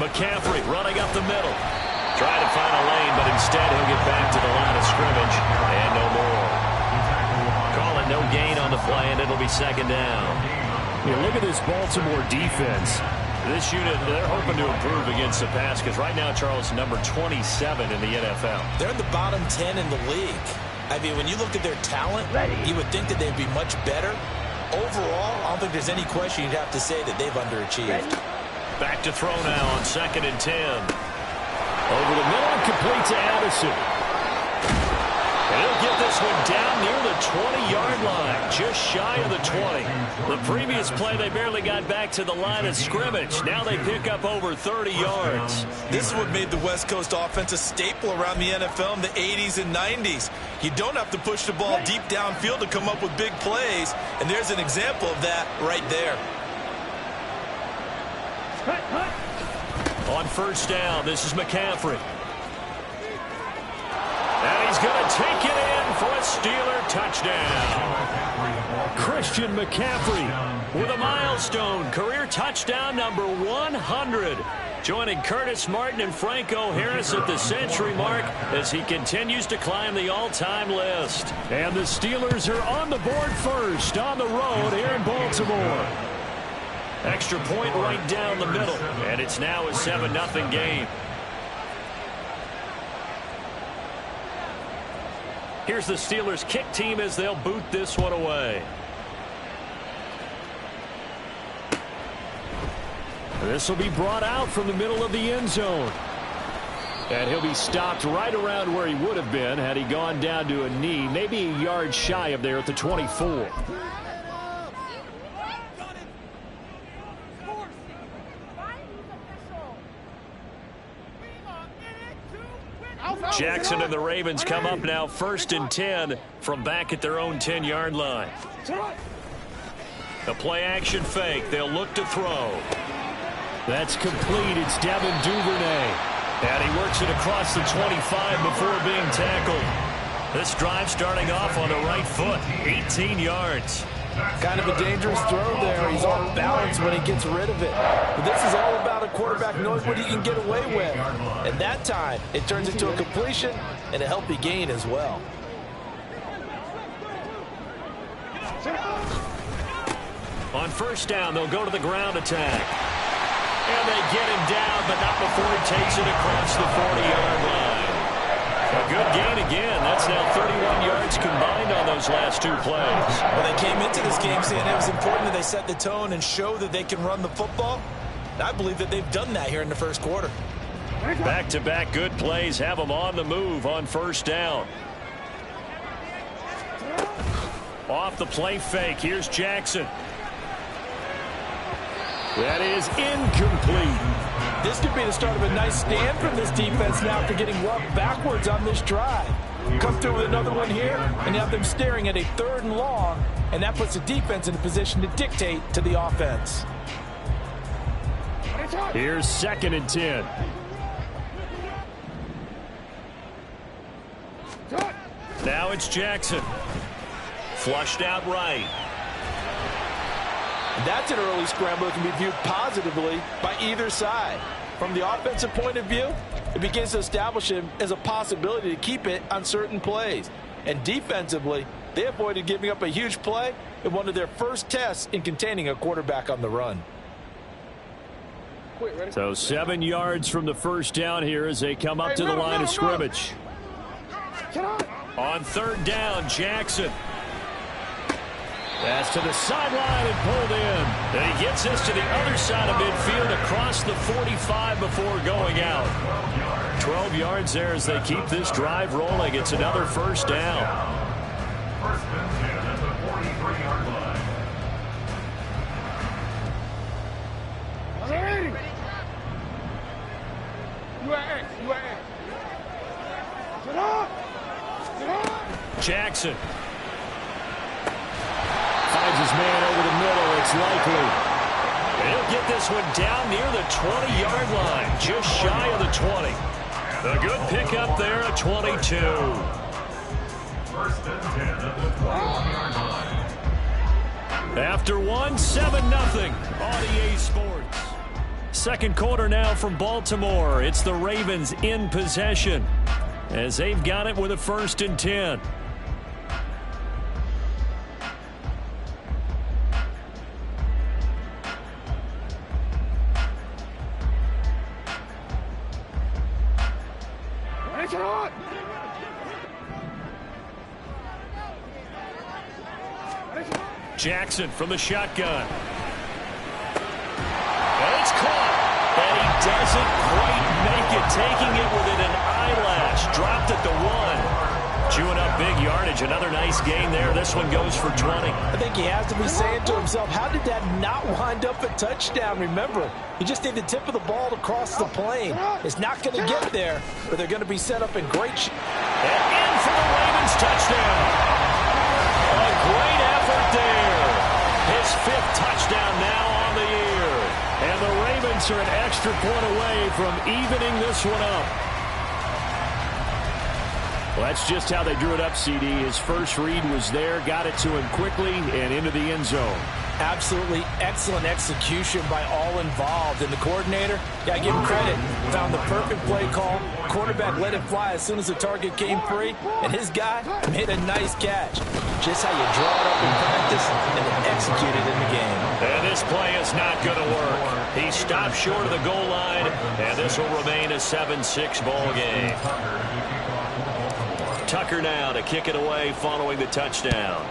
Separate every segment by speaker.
Speaker 1: McCaffrey running up the middle. Trying to find a lane, but instead he'll get back to the line of scrimmage. And no more. Calling no gain on the play, and it'll be second down.
Speaker 2: Yeah, look at this Baltimore defense.
Speaker 1: This unit, they're hoping to improve against the pass because right now, Charles, number 27 in the NFL.
Speaker 3: They're in the bottom 10 in the league. I mean, when you look at their talent, you would think that they'd be much better. Overall, I don't think there's any question you'd have to say that they've underachieved.
Speaker 1: Back to throw now on 2nd and 10.
Speaker 2: Over the middle and complete to Addison.
Speaker 1: And he'll get this one down near the 20-yard line, just shy of the 20. The previous play, they barely got back to the line of scrimmage. Now they pick up over 30 yards.
Speaker 3: This is what made the West Coast offense a staple around the NFL in the 80s and 90s. You don't have to push the ball deep downfield to come up with big plays, and there's an example of that right there.
Speaker 1: On 1st down, this is McCaffrey. And he's going to take it in for a Steeler touchdown.
Speaker 2: Christian McCaffrey
Speaker 1: with a milestone career touchdown number 100. Joining Curtis Martin and Franco Harris at the century mark as he continues to climb the all-time list.
Speaker 2: And the Steelers are on the board first on the road here in Baltimore.
Speaker 1: Extra point right down the middle. And it's now a 7-0 game. Here's the Steelers kick team as they'll boot this one away.
Speaker 2: This will be brought out from the middle of the end zone. And he'll be stopped right around where he would have been had he gone down to a knee, maybe a yard shy of there at the 24.
Speaker 1: Jackson and the Ravens come up now 1st and 10 from back at their own 10-yard line. The play action fake. They'll look to throw.
Speaker 2: That's complete. It's Devin Duvernay.
Speaker 1: And he works it across the 25 before being tackled. This drive starting off on the right foot. 18 yards.
Speaker 4: Kind of a dangerous throw there. He's off balance when he gets rid of it. But this is all about a quarterback knowing what he can get away with. And that time, it turns into a completion and a healthy gain as well.
Speaker 1: On 1st down, they'll go to the ground attack. And they get him down, but not before he takes it across the 40-yard line. A good gain again. That's now 31 yards combined on those last 2 plays.
Speaker 3: Well, they came into this game saying it was important that they set the tone and show that they can run the football. I believe that they've done that here in the 1st quarter.
Speaker 1: Back-to-back good plays have them on the move on 1st down. Off the play fake. Here's Jackson.
Speaker 2: That is incomplete.
Speaker 4: This could be the start of a nice stand from this defense now after getting roughed backwards on this drive. Come through with another one here, and you have them staring at a 3rd and long, and that puts the defense in a position to dictate to the offense.
Speaker 2: Here's 2nd and 10.
Speaker 1: Now it's Jackson. Flushed out right.
Speaker 4: That's an early scramble that can be viewed positively by either side. From the offensive point of view, it begins to establish him as a possibility to keep it on certain plays. And defensively, they avoided giving up a huge play in one of their first tests in containing a quarterback on the run.
Speaker 2: So 7 yards from the 1st down here as they come up to the line of scrimmage.
Speaker 1: On 3rd down, Jackson.
Speaker 2: Pass to the sideline and pulled in.
Speaker 1: And he gets this to the other side of midfield across the 45 before going out. 12 yards there as they keep this drive rolling. It's another 1st down. Jackson.
Speaker 2: Finds his man over the middle. It's likely.
Speaker 1: And he'll get this one down near the 20-yard line, just shy of the 20. A good pickup there at 22. After 1, 7-0 on EA Sports.
Speaker 2: second quarter now from Baltimore. It's the Ravens in possession as they've got it with a 1st and 10. Jackson from the shotgun. And it's caught. And he doesn't quite make it, taking it within an eyelash. Dropped at the 1. Chewing up big yardage. Another nice gain there. This one goes for 20.
Speaker 4: I think he has to be saying to himself, how did that not wind up a touchdown? Remember, he just need the tip of the ball to cross the plane. It's not going to get there, but they're going to be set up in great shape.
Speaker 2: And in for the Ravens touchdown. A great effort there. His 5th touchdown now on the year. And the Ravens are an extra point away from evening this one up. Well, that's just how they drew it up, CD. His first read was there, got it to him quickly, and into the end zone.
Speaker 4: Absolutely excellent execution by all involved. And the coordinator, got to give him credit, found the perfect play call. Quarterback let it fly as soon as the target came free, and his guy made a nice catch. Just how you draw it up in practice and then execute it in the game.
Speaker 2: And this play is not going to work. He stopped short of the goal line, and this will remain a 7-6 ball game. Tucker now to kick it away following the touchdown.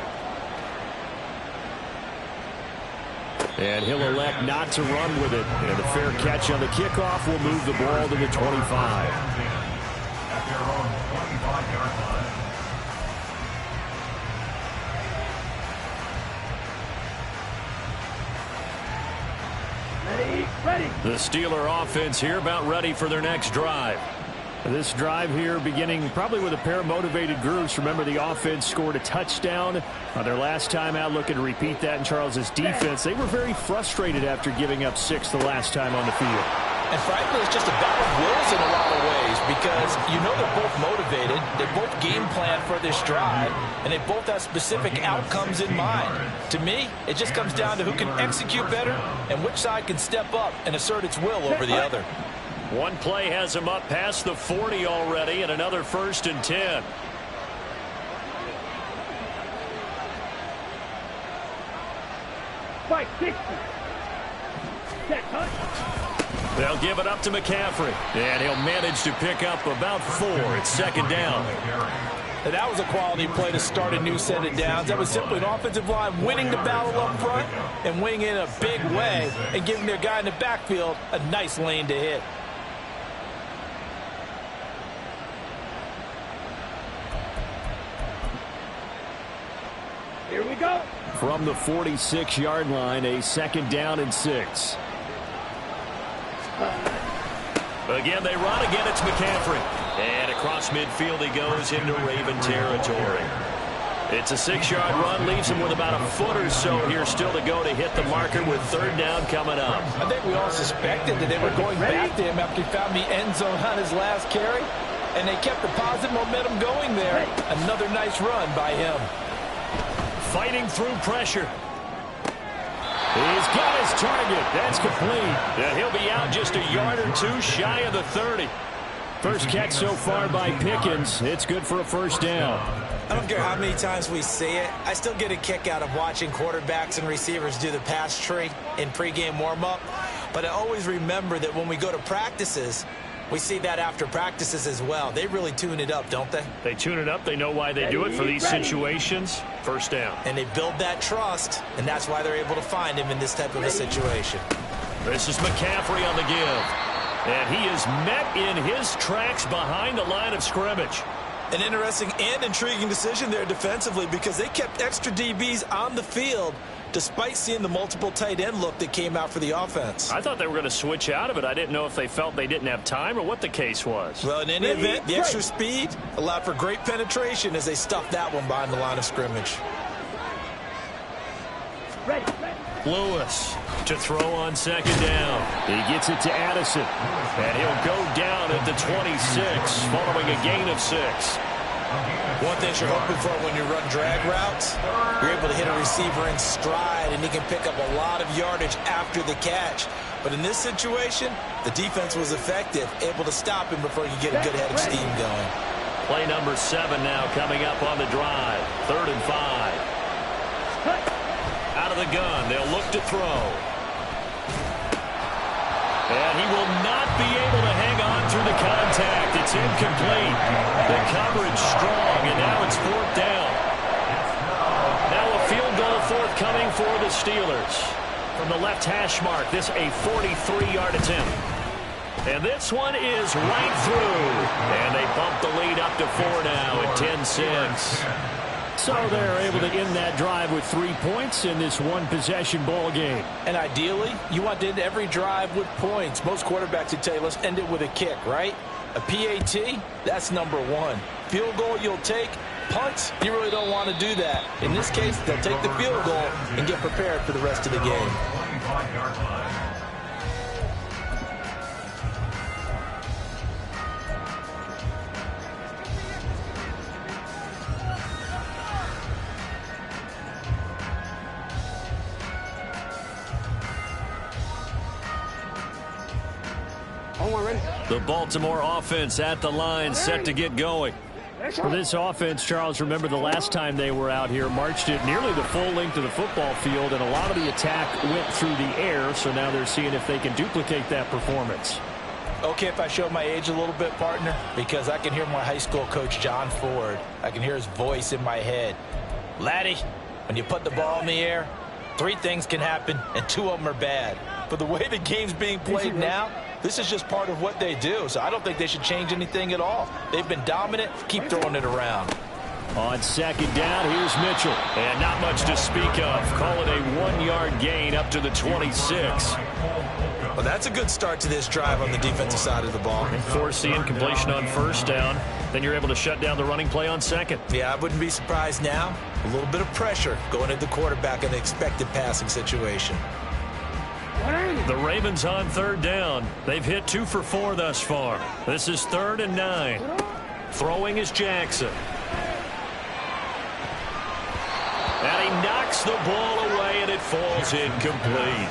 Speaker 2: And he'll elect not to run with it. And a fair catch on the kickoff will move the ball to the 25. The Steeler offense here about ready for their next drive. This drive here beginning probably with a pair of motivated groups. Remember, the offense scored a touchdown on their last time out. Looking to repeat that in Charles's defense. They were very frustrated after giving up 6 the last time on the field.
Speaker 4: And frankly, it's just a battle of wills in a lot of ways because you know they're both motivated. They both game plan for this drive, and they both have specific outcomes in mind. To me, it just comes down to who can execute better and which side can step up and assert its will over the other.
Speaker 2: One play has him up past the 40 already, and another 1st and 10. They'll give it up to McCaffrey, and he'll manage to pick up about 4. It's 2nd down.
Speaker 4: And that was a quality play to start a new set of downs. That was simply an offensive line winning the battle up front and winning it in a big way and giving their guy in the backfield a nice lane to hit.
Speaker 5: Here we go.
Speaker 2: From the 46-yard line, a 2nd down and 6. Again, they run. Again, it's McCaffrey. And across midfield he goes into Raven territory. It's a 6-yard run. Leaves him with about a foot or so here still to go to hit the marker with 3rd down coming up.
Speaker 4: I think we all suspected that they were going back to him after he found the end zone on his last carry. And they kept the positive momentum going there. Another nice run by him.
Speaker 2: Fighting through pressure. He's got his target. That's complete. And he'll be out just a yard or 2 shy of the 30. First catch so far by Pickens. It's good for a 1st down.
Speaker 6: I don't care how many times we see it. I still get a kick out of watching quarterbacks and receivers do the pass tree in pregame warm-up. But I always remember that when we go to practices, we see that after practices as well. They really tune it up, don't they?
Speaker 2: They tune it up. They know why they do it for these situations. 1st down.
Speaker 6: And they build that trust, and that's why they're able to find him in this type of a situation.
Speaker 2: This is McCaffrey on the give. And he is met in his tracks behind the line of scrimmage.
Speaker 3: An interesting and intriguing decision there defensively because they kept extra DBs on the field despite seeing the multiple tight end look that came out for the offense.
Speaker 2: I thought they were going to switch out of it. I didn't know if they felt they didn't have time or what the case was.
Speaker 3: Well, in any event, the extra speed allowed for great penetration as they stuffed that one behind the line of scrimmage.
Speaker 2: Lewis to throw on 2nd down. He gets it to Addison. And he'll go down at the 26 following a gain of 6.
Speaker 6: One thing you're hoping for when you run drag routes, you're able to hit a receiver in stride, and he can pick up a lot of yardage after the catch. But in this situation, the defense was effective, able to stop him before he could get a good head of steam going.
Speaker 1: Play number 7 now coming up on the drive. 3rd and 5. Out of the gun, they'll look to throw. And he will not be able to hang on through the contact. It's incomplete. The coverage strong, and now it's 4th down. Now a field goal forthcoming for the Steelers. From the left hash mark, this a 43-yard attempt. And this one is right through. And they bump the lead up to 4 now at 10-6.
Speaker 2: So they're able to end that drive with 3 points in this one-possession ball game.
Speaker 4: And ideally, you want to end every drive with points. Most quarterbacks would tell you, let's end it with a kick, right? A PAT, that's number 1. Field goal you'll take. Punts, you really don't want to do that. In this case, they'll take the field goal and get prepared for the rest of the game.
Speaker 1: The Baltimore offense at the line, set to get going.
Speaker 2: For this offense, Charles, remember the last time they were out here, marched it nearly the full length of the football field, and a lot of the attack went through the air, so now they're seeing if they can duplicate that performance.
Speaker 4: Okay, if I show my age a little bit, partner, because I can hear my high school coach, John Ford. I can hear his voice in my head. Laddie, when you put the ball in the air, 3 things can happen, and 2 of them are bad. But the way the game's being played now, this is just part of what they do, so I don't think they should change anything at all. They've been dominant. Keep throwing it around.
Speaker 2: On 2nd down, here's Mitchell.
Speaker 1: And not much to speak of. Call it a 1-yard gain up to the 26.
Speaker 6: Well, that's a good start to this drive on the defensive side of the ball.
Speaker 1: Force the incompletion on 1st down. Then you're able to shut down the running play on 2nd.
Speaker 6: Yeah, I wouldn't be surprised now. A little bit of pressure going at the quarterback in the expected passing situation.
Speaker 1: The Ravens on 3rd down. They've hit 2 for 4 thus far. This is 3rd and 9. Throwing is Jackson. And he knocks the ball away, and it falls incomplete.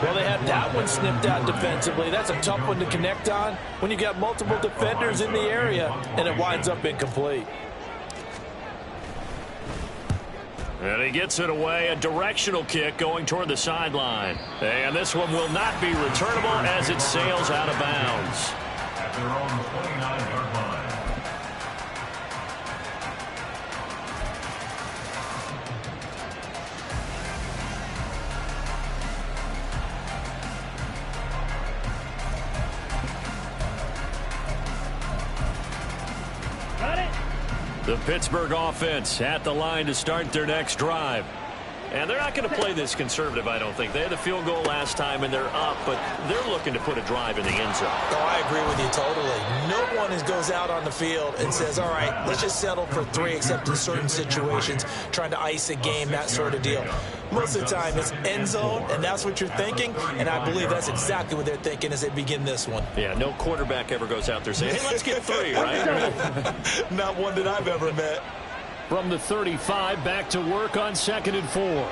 Speaker 4: Well, they had that one snipped out defensively. That's a tough one to connect on when you got multiple defenders in the area, and it winds up incomplete.
Speaker 1: And he gets it away, a directional kick going toward the sideline. And this one will not be returnable as it sails out of bounds.
Speaker 5: At their own 29-yard line.
Speaker 1: The Pittsburgh offense at the line to start their next drive. And they're not going to play this conservative, I don't think. They had a field goal last time, and they're up, but they're looking to put a drive in the end zone.
Speaker 6: Oh, I agree with you totally. No one goes out on the field and says, all right, let's just settle for 3, except in certain situations, trying to ice a game, that sort of deal. Most of the time, it's end zone, and that's what you're thinking, and I believe that's exactly what they're thinking as they begin this one.
Speaker 1: Yeah, no quarterback ever goes out there saying, hey, let's get 3, right?
Speaker 6: Not one that I've ever met.
Speaker 2: From the 35, back to work on 2nd and 4.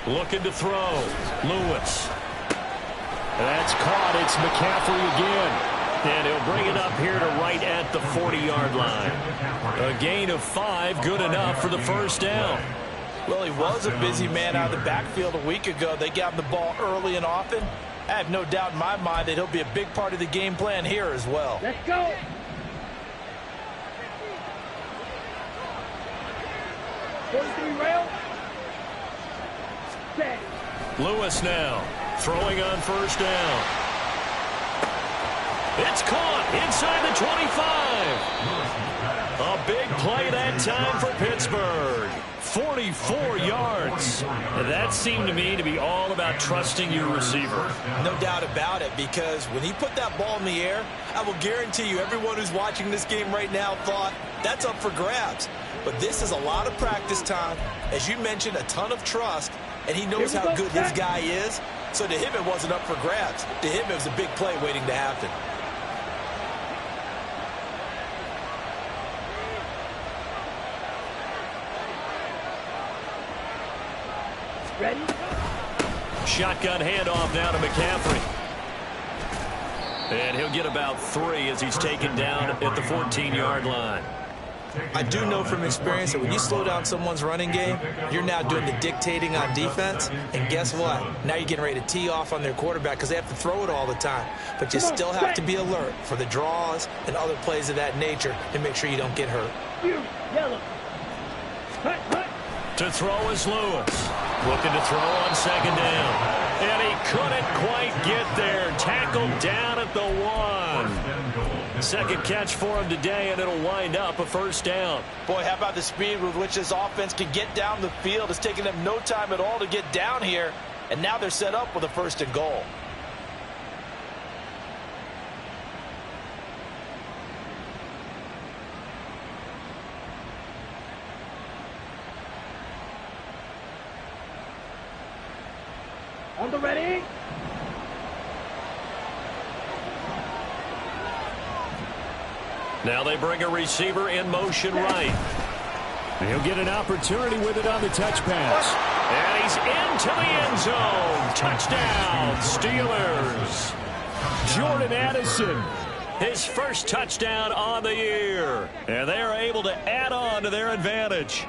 Speaker 1: Looking to throw. Lewis.
Speaker 2: That's caught. It's McCaffrey again. And he'll bring it up here to right at the 40-yard line.
Speaker 1: A gain of 5, good enough for the 1st down.
Speaker 4: Well, he was a busy man out of the backfield a week ago. They got him the ball early and often. I have no doubt in my mind that he'll be a big part of the game plan here as well.
Speaker 7: Let's go.
Speaker 1: Lewis now throwing on 1st down. It's caught inside the 25. A big play that time for Pittsburgh. 44 yards. That seemed to me to be all about trusting your receiver.
Speaker 6: No doubt about it, because when he put that ball in the air, I will guarantee you everyone who's watching this game right now thought that's up for grabs. But this is a lot of practice time. As you mentioned, a ton of trust, and he knows how good this guy is. So to him, it wasn't up for grabs. To him, it was a big play waiting to happen.
Speaker 1: Ready? Shotgun handoff now to McCaffrey. And he'll get about 3 as he's taken down at the 14-yard line.
Speaker 6: I do know from experience that when you slow down someone's running game, you're now doing the dictating on defense. And guess what? Now you're getting ready to tee off on their quarterback because they have to throw it all the time. But you still have to be alert for the draws and other plays of that nature to make sure you don't get hurt.
Speaker 1: To throw is Lewis. Looking to throw on second down. And he couldn't quite get there. Tackled down at the 1. Second catch for him today, and it'll wind up a first down.
Speaker 4: Boy, how about the speed with which this offense can get down the field? It's taken them no time at all to get down here, and now they're set up with a 1st and goal.
Speaker 7: On the ready.
Speaker 1: Now they bring a receiver in motion right.
Speaker 2: He'll get an opportunity with it on the touch pass.
Speaker 1: And he's into the end zone. Touchdown, Steelers.
Speaker 2: Jordan Addison.
Speaker 1: His first touchdown on the year. And they are able to add on to their advantage.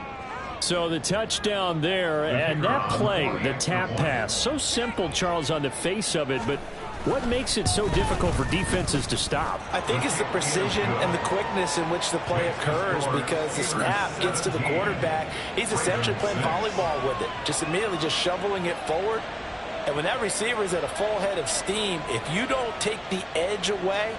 Speaker 2: So the touchdown there, and that play, the tap pass, so simple, Charles, on the face of it, but what makes it so difficult for defenses to stop?
Speaker 4: I think it's the precision and the quickness in which the play occurs because the snap gets to the quarterback. He's essentially playing volleyball with it, just immediately just shoveling it forward. And when that receiver is at a full head of steam, if you don't take the edge away,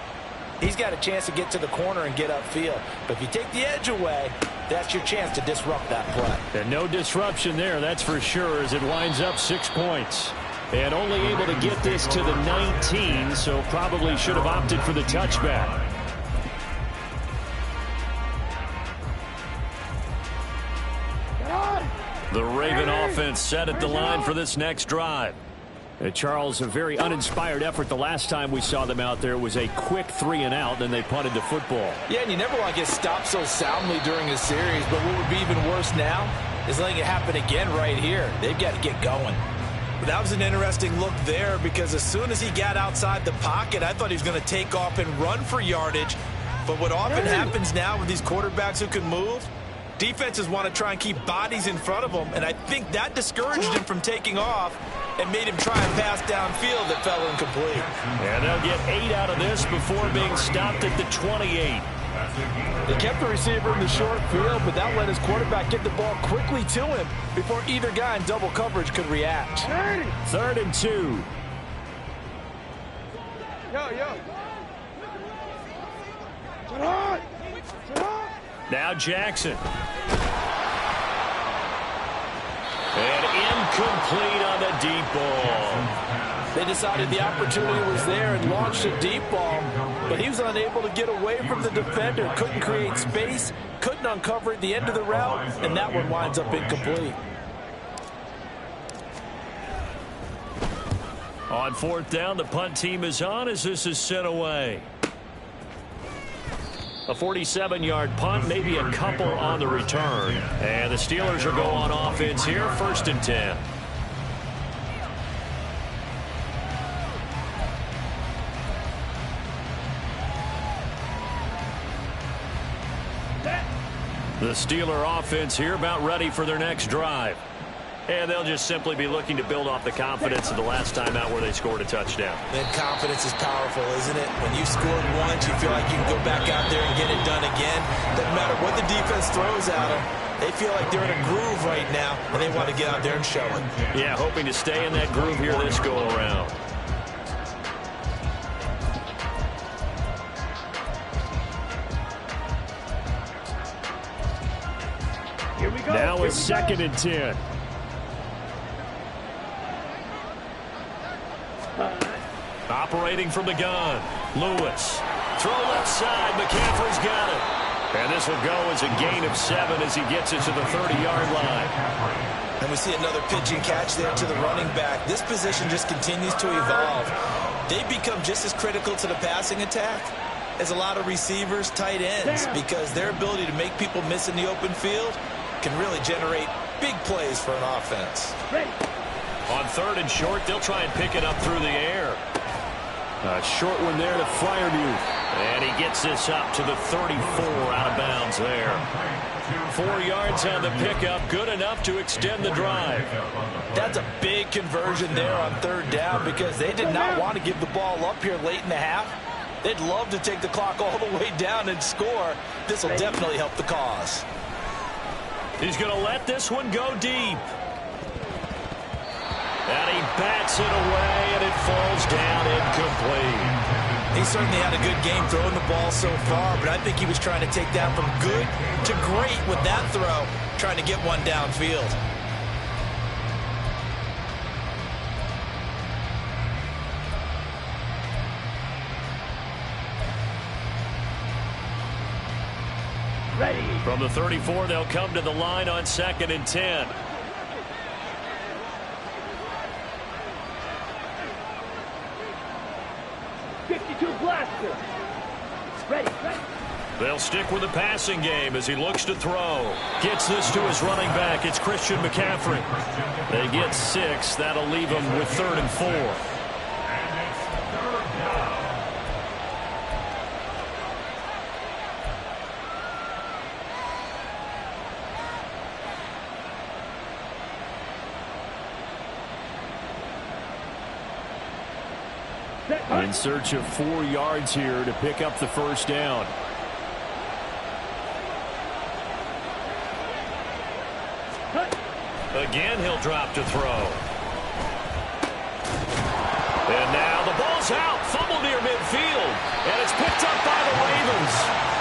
Speaker 4: he's got a chance to get to the corner and get upfield. But if you take the edge away, that's your chance to disrupt that play.
Speaker 2: And no disruption there, that's for sure, as it winds up 6 points. And only able to get this to the 19, so probably should have opted for the touchback.
Speaker 1: The Raven offense set at the line for this next drive.
Speaker 2: Charles, a very uninspired effort the last time we saw them out there. It was a quick 3-and-out, then they punted the football.
Speaker 4: Yeah, and you never want to get stopped so soundly during a series, but what would be even worse now is letting it happen again right here. They've got to get going.
Speaker 6: That was an interesting look there because as soon as he got outside the pocket, I thought he was going to take off and run for yardage. But what often happens now with these quarterbacks who can move, defenses want to try and keep bodies in front of them, and I think that discouraged him from taking off and made him try and pass downfield that fell incomplete.
Speaker 1: And they'll get 8 out of this before being stopped at the 28.
Speaker 4: They kept the receiver in the short field, but that let his quarterback get the ball quickly to him before either guy in double coverage could react.
Speaker 2: 3rd and 2.
Speaker 1: Now Jackson. And incomplete on the deep ball.
Speaker 4: They decided the opportunity was there and launched a deep ball, but he was unable to get away from the defender, couldn't create space, couldn't uncover at the end of the route, and that one winds up incomplete.
Speaker 1: On 4th down, the punt team is on as this is sent away. A 47-yard punt, maybe a couple on the return. And the Steelers will go on offense here, 1st and 10. The Steeler offense here about ready for their next drive. And they'll just simply be looking to build off the confidence of the last time out where they scored a touchdown.
Speaker 6: And confidence is powerful, isn't it? When you scored once, you feel like you can go back out there and get it done again. Doesn't matter what the defense throws at them. They feel like they're in a groove right now, and they want to get out there and show it.
Speaker 1: Yeah, hoping to stay in that groove here this go-around.
Speaker 2: Here we go. Now it's 2nd and 10.
Speaker 1: Operating from the gun, Lewis. Throw left side, McCaffrey's got it. And this will go as a gain of 7 as he gets it to the 30-yard line.
Speaker 6: And we see another pitch and catch there to the running back. This position just continues to evolve. They become just as critical to the passing attack as a lot of receivers, tight ends, because their ability to make people miss in the open field can really generate big plays for an offense.
Speaker 1: On 3rd and short, they'll try and pick it up through the air.
Speaker 2: A short one there to Freiermuth.
Speaker 1: And he gets this up to the 34, out of bounds there. 4 yards on the pickup, good enough to extend the drive.
Speaker 4: That's a big conversion there on 3rd down because they did not want to give the ball up here late in the half. They'd love to take the clock all the way down and score. This will definitely help the cause.
Speaker 1: He's going to let this one go deep. And he bats it away, and it falls down incomplete.
Speaker 6: He certainly had a good game throwing the ball so far, but I think he was trying to take that from good to great with that throw, trying to get one downfield.
Speaker 7: Ready.
Speaker 1: From the 34, they'll come to the line on 2nd and 10.
Speaker 7: Blaster. Ready.
Speaker 1: They'll stick with the passing game as he looks to throw. Gets this to his running back. It's Christian McCaffrey. They get 6. That'll leave them with 3rd and 4.
Speaker 2: In search of 4 yards here to pick up the 1st down.
Speaker 1: Again, he'll drop to throw. And now the ball's out. Fumble near midfield. And it's picked up by the Ravens.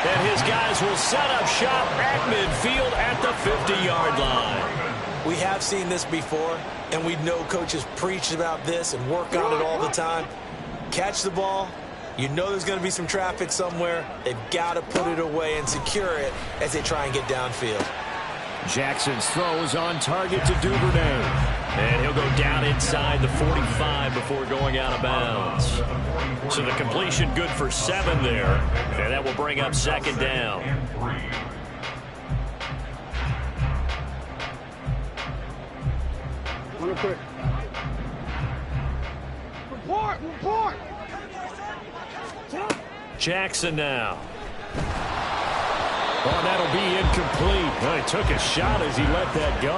Speaker 1: And his guys will set up shop at midfield at the 50-yard line.
Speaker 6: We have seen this before, and we know coaches preach about this and work on it all the time. Catch the ball. You know there's going to be some traffic somewhere. They've got to put it away and secure it as they try and get downfield.
Speaker 2: Jackson's throw is on target to Duvernay.
Speaker 1: And he'll go down inside the 45 before going out of bounds. So the completion good for 7 there. And that will bring up 2nd down.
Speaker 7: Report.
Speaker 1: Jackson now.
Speaker 2: Oh, that'll be incomplete. Well, he took a shot as he let that go.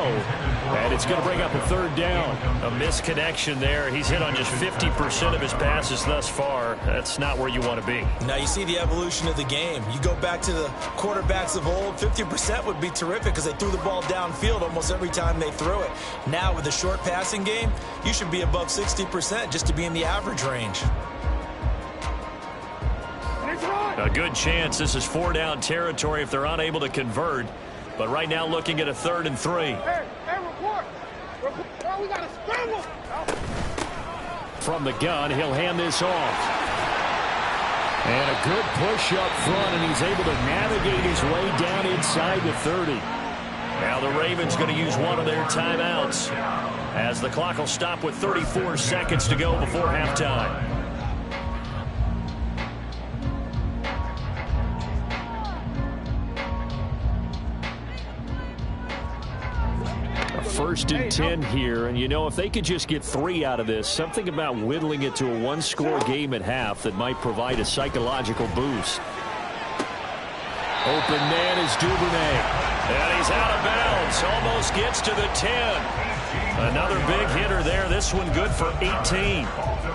Speaker 2: And it's going to bring up a 3rd down.
Speaker 1: A misconnection there. He's hit on just 50% of his passes thus far. That's not where you want to be.
Speaker 6: Now you see the evolution of the game. You go back to the quarterbacks of old, 50% would be terrific because they threw the ball downfield almost every time they threw it. Now with the short passing game, you should be above 60% just to be in the average range.
Speaker 1: A good chance this is 4-down territory if they're unable to convert. But right now looking at a 3rd and 3.
Speaker 7: Hey, report. We got a scramble.
Speaker 2: From the gun, he'll hand this off. And a good push up front, and he's able to navigate his way down inside the 30.
Speaker 1: Now the Ravens going to use one of their timeouts as the clock will stop with 34 seconds to go before halftime.
Speaker 2: First and 10 here, and you know, if they could just get 3 out of this, something about whittling it to a 1-score game at half that might provide a psychological boost. Open man is Duvernay.
Speaker 1: And he's out of bounds, almost gets to the 10. Another big hitter there, this one good for 18.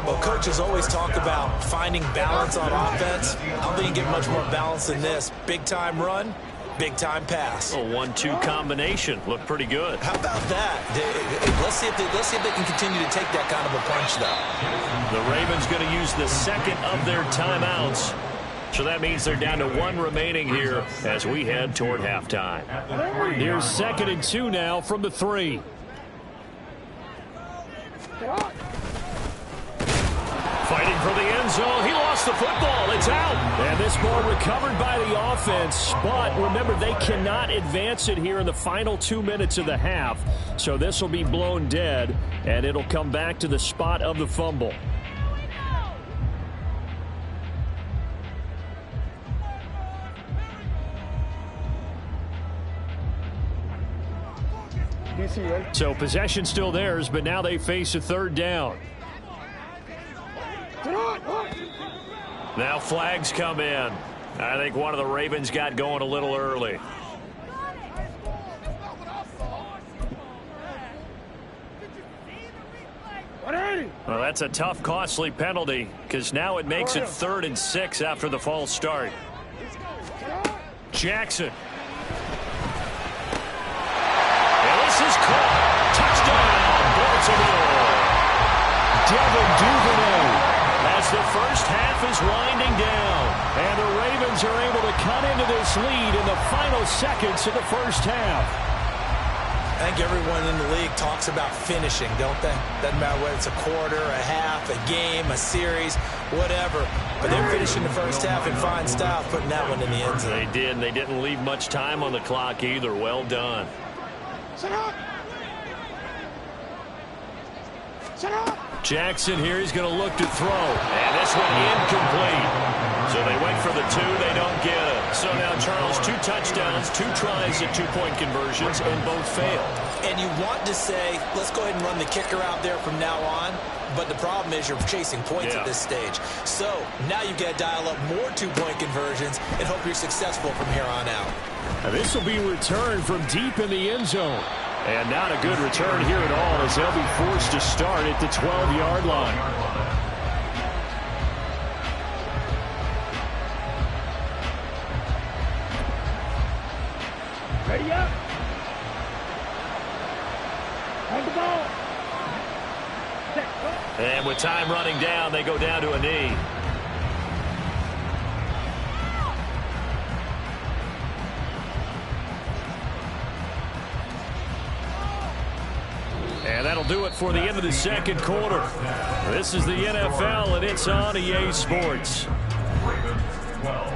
Speaker 6: Well, coaches always talk about finding balance on offense. I don't think you get much more balance than this. Big-time run. Big-time pass.
Speaker 1: A 1-2 combination. Looked pretty good.
Speaker 6: How about that? Let's see if they can continue to take that kind of a punch, though.
Speaker 1: The Ravens going to use the 2nd of their timeouts. So that means they're down to 1 remaining here as we head toward halftime.
Speaker 2: Here's 2nd and 2 now from the 3.
Speaker 1: Fighting for the end zone. He lost the football. It's out.
Speaker 2: And this ball recovered by the offense. But remember, they cannot advance it here in the final 2 minutes of the half. So this will be blown dead, and it'll come back to the spot of the fumble. So possession still theirs, but now they face a third down. Now flags come in. I think one of the Ravens got going a little early. Well, that's a tough, costly penalty because now it makes it 3rd and 6 after the false start. Jackson. And this is caught. Touchdown, Baltimore. Devin Duvernay as the first half is winding down. And the Ravens are able to cut into this lead in the final seconds of the first half.
Speaker 6: I think everyone in the league talks about finishing, don't they? Doesn't matter whether it's a quarter, a half, a game, a series, whatever. But they're finishing the first half in fine style, putting that one in the end zone.
Speaker 2: They did, and they didn't leave much time on the clock either. Well done. Jackson here, he's going to look to throw. And this one incomplete. So they went for the 2, they don't get it. So now Charles, 2 touchdowns, 2 tries at 2-point conversions, and both fail.
Speaker 6: And you want to say, let's go ahead and run the kicker out there from now on. But the problem is you're chasing points at this stage. So now you've got to dial up more 2-point conversions and hope you're successful from here on out.
Speaker 2: Now this will be returned from deep in the end zone. And not a good return here at all as they'll be forced to start at the 12-yard line.
Speaker 7: Ready up. On the ball.
Speaker 2: And with time running down, they go down to a knee. And that'll do it for the end of the second quarter. This is the NFL, and it's on EA Sports.
Speaker 5: Ravens 12.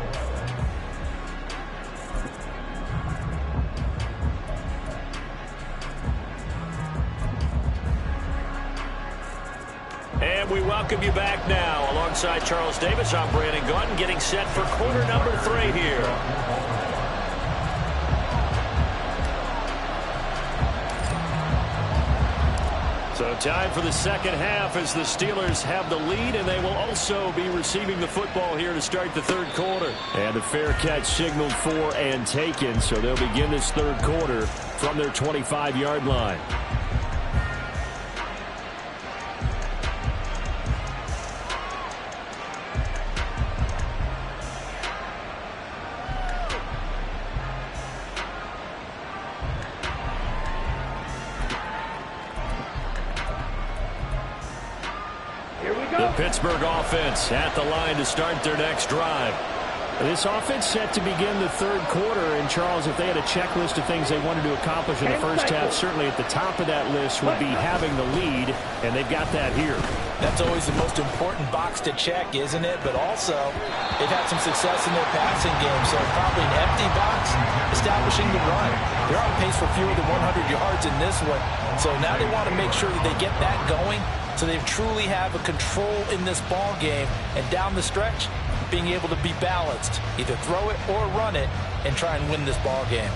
Speaker 2: And we welcome you back now. Alongside Charles Davis, I'm Brandon Gaudin, getting set for quarter number 3 here. So time for the second half as the Steelers have the lead, and they will also be receiving the football here to start the third quarter. And the fair catch signaled for and taken, so they'll begin this third quarter from their 25-yard line. Pittsburgh offense at the line to start their next drive. This offense set to begin the third quarter. And, Charles, if they had a checklist of things they wanted to accomplish in the first half, certainly at the top of that list would be having the lead, and they've got that here.
Speaker 4: That's always the most important box to check, isn't it? But also, they've had some success in their passing game, so probably an empty box, establishing the run. They're on pace for fewer than 100 yards in this one, so now they want to make sure that they get that going so they truly have a control in this ball game, and down the stretch, being able to be balanced, either throw it or run it, and try and win this ball game.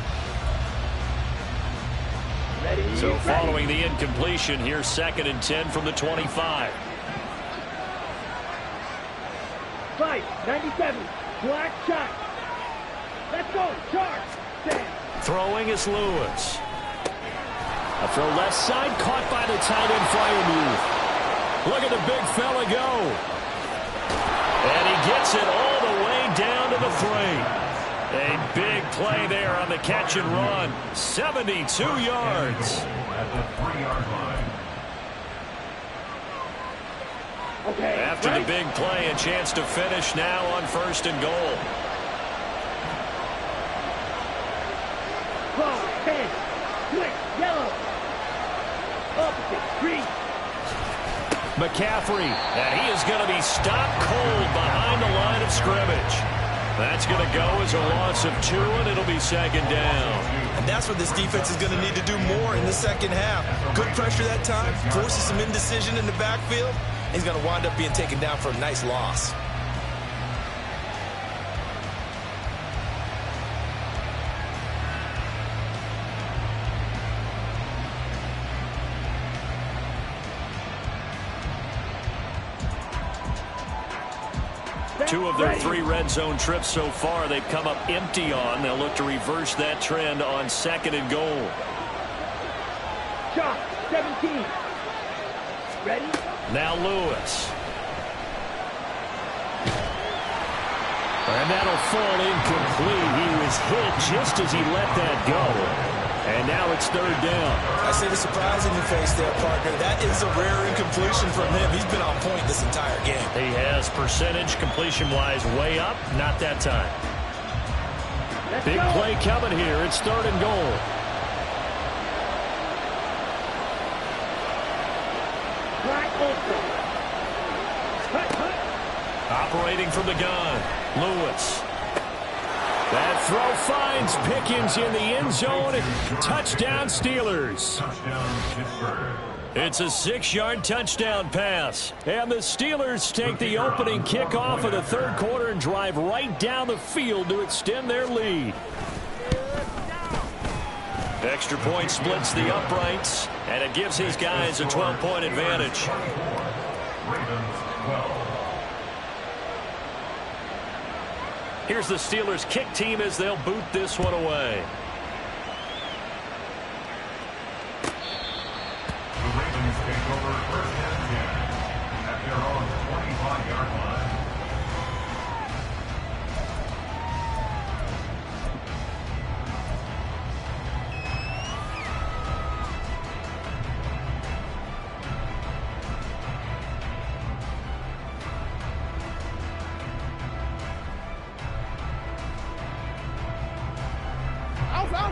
Speaker 2: So following the incompletion, here's 2nd and 10 from the 25.
Speaker 7: 97, black shot. Let's go, charge.
Speaker 2: Throwing is Lewis. A throw left side, caught by the tight end Freiermuth. Look at the big fella go. And he gets it all the way down to the 3. A big play there on the catch and run. 72 yards.
Speaker 5: At the 3-yard line.
Speaker 7: Okay,
Speaker 2: after the big play, a chance to finish now on 1st and goal.
Speaker 7: Ball, 10, switch, yellow. Opposite, green.
Speaker 2: McCaffrey, and he is going to be stopped cold behind the line of scrimmage. That's going to go as a loss of 2, and it'll be 2nd down.
Speaker 3: And that's what this defense is going to need to do more in the second half. Good pressure that time, forces some indecision in the backfield. He's going to wind up being taken down for a nice loss.
Speaker 2: 2 of their 3 red zone trips so far, they've come up empty on. They'll look to reverse that trend on 2nd and goal.
Speaker 7: Shot, 17. Ready?
Speaker 2: Now Lewis. And that'll fall incomplete. He was hit just as he let that go. And now it's 3rd down.
Speaker 6: I see the surprise in your face there, partner. That is a rare incompletion from him. He's been on point this entire game.
Speaker 2: He has percentage completion-wise way up. Not that time. Big play coming here. It's 3rd and goal. Operating from the gun, Lewis. That throw finds Pickens in the end zone. Touchdown, Steelers. It's a 6-yard touchdown pass. And the Steelers take the opening kickoff of the 3rd quarter and drive right down the field to extend their lead. Extra point splits the uprights, and it gives his guys a 12-point advantage. Here's the Steelers kick team as they'll boot this one away.
Speaker 5: The Ravens take over 1st and 10 at their own 25-yard line.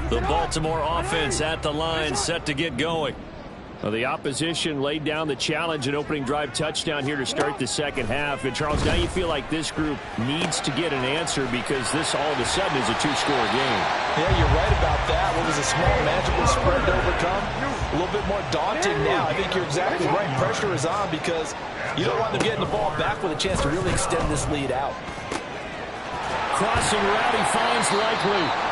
Speaker 2: The Baltimore offense at the line, set to get going. Well, the opposition laid down the challenge and opening drive touchdown here to start the 2nd half. And, Charles, now you feel like this group needs to get an answer because this all of a sudden is a 2-score game.
Speaker 4: Yeah, you're right about that. What was a small, manageable spread to overcome? A little bit more daunting now. I think you're exactly right. Pressure is on because you don't want them getting the ball back with a chance to really extend this lead out.
Speaker 2: Crossing route, he finds Likely.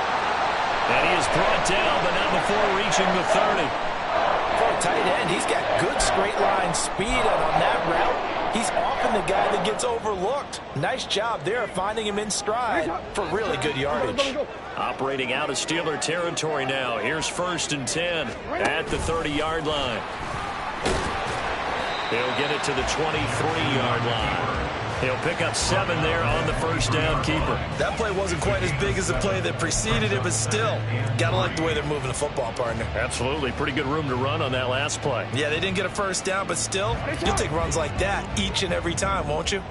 Speaker 2: And he is brought down, but not before reaching the 30.
Speaker 4: For a tight end, he's got good straight line speed, and on that route, he's often the guy that gets overlooked. Nice job there finding him in stride for really good yardage.
Speaker 2: Operating out of Steeler territory now. Here's 1st and 10 at the 30-yard line. He'll get it to the 23-yard line. He'll pick up 7 there on the 1st down keeper.
Speaker 3: That play wasn't quite as big as the play that preceded it, but still, got to like the way they're moving the football, partner.
Speaker 2: Absolutely. Pretty good room to run on that last play.
Speaker 3: Yeah, they didn't get a 1st down, but still, you'll take runs like that each and every time, won't you?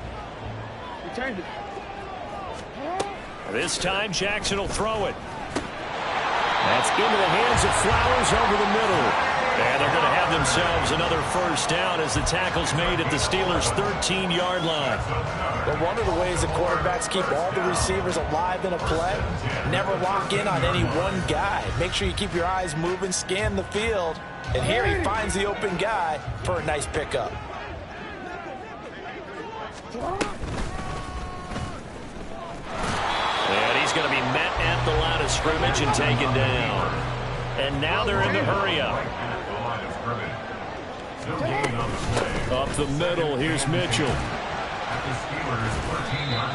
Speaker 2: This time, Jackson will throw it. That's into the hands of Flowers over the middle. And they're going to have themselves another 1st down as the tackle's made at the Steelers' 13-yard line.
Speaker 4: But one of the ways that quarterbacks keep all the receivers alive in a play, never lock in on any one guy. Make sure you keep your eyes moving, scan the field. And here he finds the open guy for a nice pickup.
Speaker 2: And he's going to be met at the line of scrimmage and taken down. And now they're in the hurry-up. Up the middle, here's Mitchell.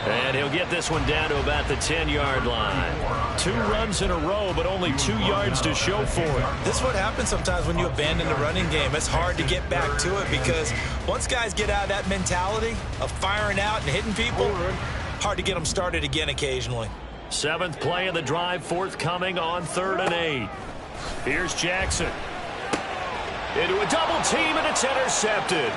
Speaker 2: And he'll get this one down to about the 10-yard line. 2 runs in a row, but only 2 yards to show for it.
Speaker 3: This is what happens sometimes when you abandon the running game. It's hard to get back to it because once guys get out of that mentality of firing out and hitting people, hard to get them started again occasionally.
Speaker 2: 7th play of the drive, forthcoming on 3rd and 8. Here's Jackson. Into a double team, and it's intercepted.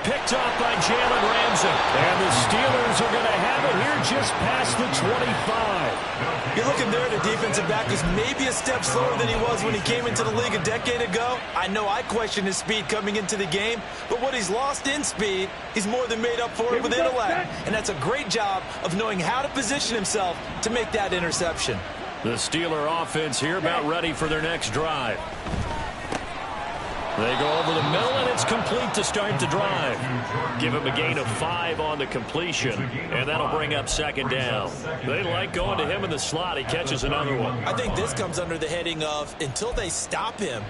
Speaker 2: Picked off by Jalen Ramsey. And the Steelers are going to have it here just past the 25.
Speaker 3: You're looking there at a defensive back who's maybe a step slower than he was when he came into the league a decade ago. I know I questioned his speed coming into the game, but what he's lost in speed, he's more than made up for it with intellect. And that's a great job of knowing how to position himself to make that interception.
Speaker 2: The Steeler offense here about ready for their next drive. They go over the middle, and it's complete to start the drive. Give him a gain of 5 on the completion, and that'll bring up 2nd down. They like going to him in the slot. He catches another one.
Speaker 3: I think this comes under the heading of until they stop him,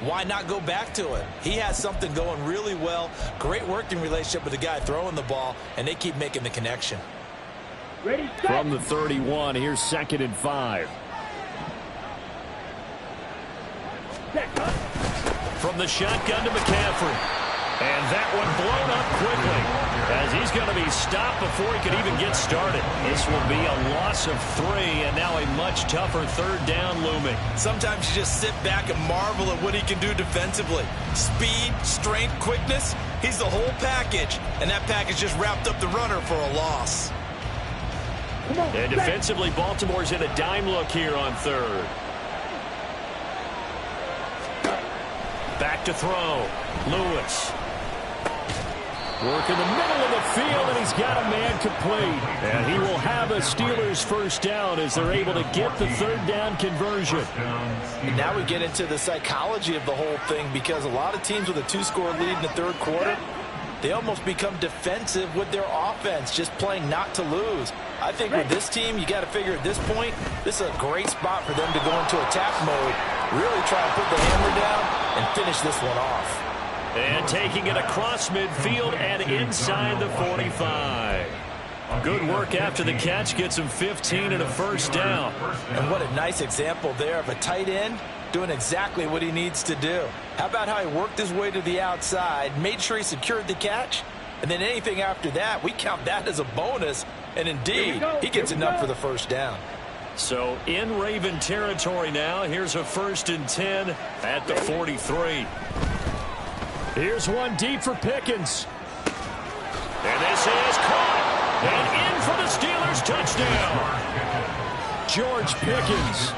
Speaker 3: why not go back to it? He has something going really well. Great working relationship with the guy throwing the ball, and they keep making the connection.
Speaker 2: From the 31, here's 2nd and 5.
Speaker 1: From the shotgun to McCaffrey. And that one blown up quickly as he's going to be stopped before he can even get started. This will be a loss of 3, and now a much tougher 3rd down looming.
Speaker 3: Sometimes you just sit back and marvel at what he can do defensively. Speed, strength, quickness, he's the whole package. And that package just wrapped up the runner for a loss.
Speaker 1: And defensively, Baltimore's in a dime look here on 3rd. Back to throw. Lewis.
Speaker 2: Work in the middle of the field, and he's got a man complete. And he will have a Steelers 1st down as they're able to get the 3rd down conversion.
Speaker 4: And now we get into the psychology of the whole thing, because a lot of teams with a 2-score lead in the 3rd quarter, they almost become defensive with their offense, just playing not to lose. I think with this team, you got to figure at this point, this is a great spot for them to go into attack mode, really try to put the hammer down and finish this one off.
Speaker 1: And taking it across midfield and inside the 45. Good work after the catch. Gets him 15 and a 1st down.
Speaker 4: And what a nice example there of a tight end doing exactly what he needs to do. How about how he worked his way to the outside, made sure he secured the catch, and then anything after that, we count that as a bonus. And indeed, he gets enough for the 1st down.
Speaker 1: So in Raven territory now. Here's a 1st and 10 at the 43.
Speaker 2: Here's one deep for Pickens.
Speaker 1: And this is caught. And in for the Steelers touchdown.
Speaker 2: George Pickens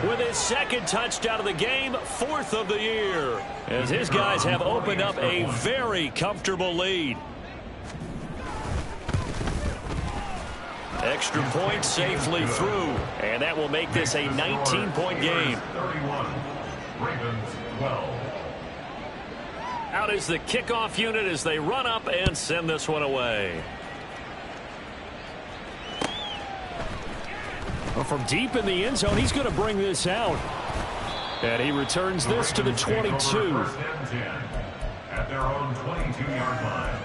Speaker 1: with his 2nd touchdown of the game, 4th of the year. As his guys have opened up a very comfortable lead. Extra point safely through. And that will make this a 19-point game.
Speaker 5: 31. Ravens 12.
Speaker 1: Out is the kickoff unit as they run up and send this one away.
Speaker 2: Well, from deep in the end zone, he's going to bring this out. And he returns this to the 22.
Speaker 5: 1st and 10 at their own 22-yard line.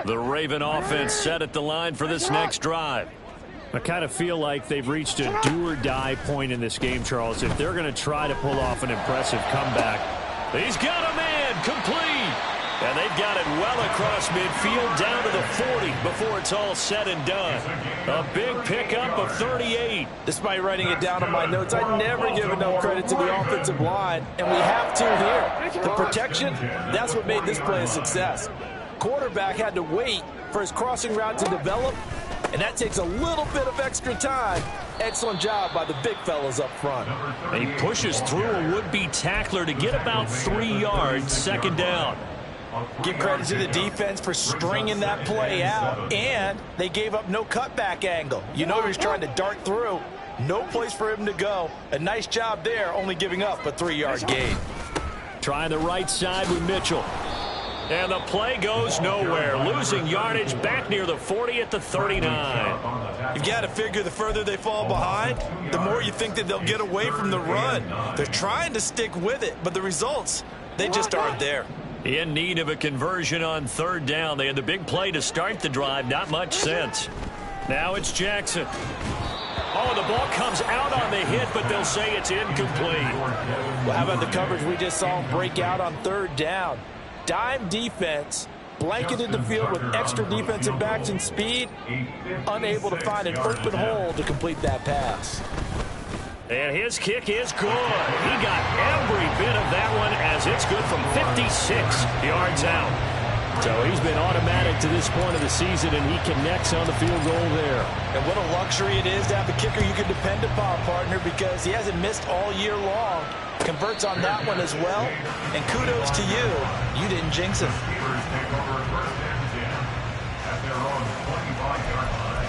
Speaker 1: The Raven offense set at the line for this next drive.
Speaker 2: I kind of feel like they've reached a do-or-die point in this game, Charles. If they're going to try to pull off an impressive comeback.
Speaker 1: He's got a man complete. And they've got it well across midfield down to the 40 before it's all said and done. A big pickup of 38.
Speaker 4: Despite writing it down on my notes, I never give enough credit to the offensive line, and we have to here. The protection, that's what made this play a success. Quarterback had to wait for his crossing route to develop, and that takes a little bit of extra time. Excellent job by the big fellas up front.
Speaker 1: And he pushes through a would-be tackler to get about 3 yards, 2nd down.
Speaker 4: Give credit to the defense for stringing that play out, and they gave up no cutback angle. You know he was trying to dart through. No place for him to go. A nice job there, only giving up a 3-yard gain.
Speaker 2: Trying the right side with Mitchell.
Speaker 1: And the play goes nowhere. Losing yardage back near the 40 at the 39.
Speaker 3: You've got to figure the further they fall behind, the more you think that they'll get away from the run. They're trying to stick with it, but the results, they just aren't there.
Speaker 1: In need of a conversion on 3rd down. They had the big play to start the drive. Not much sense. Now it's Jackson. Oh, the ball comes out on the hit, but they'll say it's incomplete.
Speaker 4: Well, how about the coverage we just saw break out on 3rd down? Dime defense, blanketed the field with extra defensive backs and speed, unable to find an open hole to complete that pass.
Speaker 1: And his kick is good. He got every bit of that one as it's good from 56 yards out.
Speaker 2: So he's been automatic to this point of the season, and he connects on the field goal there.
Speaker 4: And what a luxury it is to have a kicker you can depend upon, partner, because he hasn't missed all year long. Converts on that one as well. And kudos to you. You didn't jinx him.
Speaker 5: Steelers take over 1st and 10 at their own 25-yard line.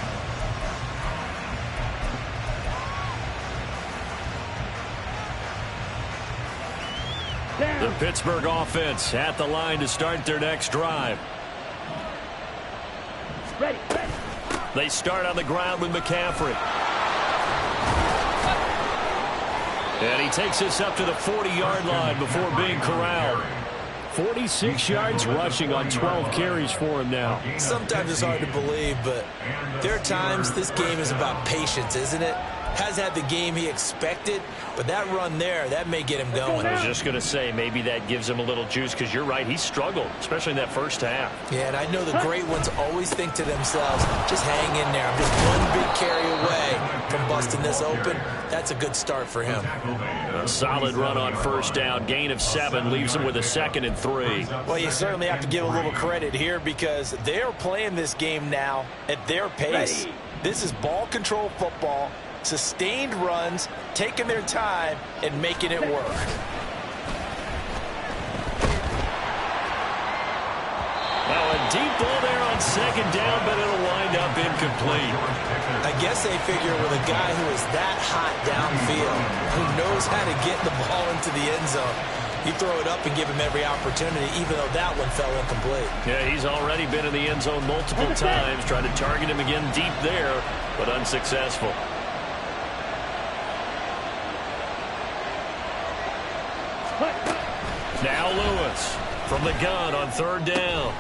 Speaker 1: The Pittsburgh offense at the line to start their next drive.
Speaker 7: Ready.
Speaker 1: They start on the ground with McCaffrey.
Speaker 2: And he takes us up to the 40-yard line before being corralled. 46 yards rushing on 12 carries for him now.
Speaker 6: Sometimes it's hard to believe, but there are times this game is about patience, isn't it? Has had the game he expected, but that run there, that may get him going.
Speaker 2: I was just going to say, maybe that gives him a little juice, because you're right, he struggled, especially in that first half.
Speaker 6: Yeah, and I know the great ones always think to themselves, just hang in there. I'm just one big carry away from busting this open. That's a good start for him.
Speaker 2: A solid run on first down. Gain of 7 leaves him with a 2nd and 3.
Speaker 3: Well, you certainly have to give a little credit here because they're playing this game now at their pace. This is ball control football. Sustained runs, taking their time, and making it work.
Speaker 2: Now a deep ball there on 2nd down, but it'll wind up incomplete.
Speaker 6: I guess they figure with a guy who is that hot downfield, who knows how to get the ball into the end zone, you throw it up and give him every opportunity, even though that one fell incomplete.
Speaker 2: Yeah, he's already been in the end zone multiple times, trying to target him again deep there, but unsuccessful. Now Lewis from the gun on 3rd down.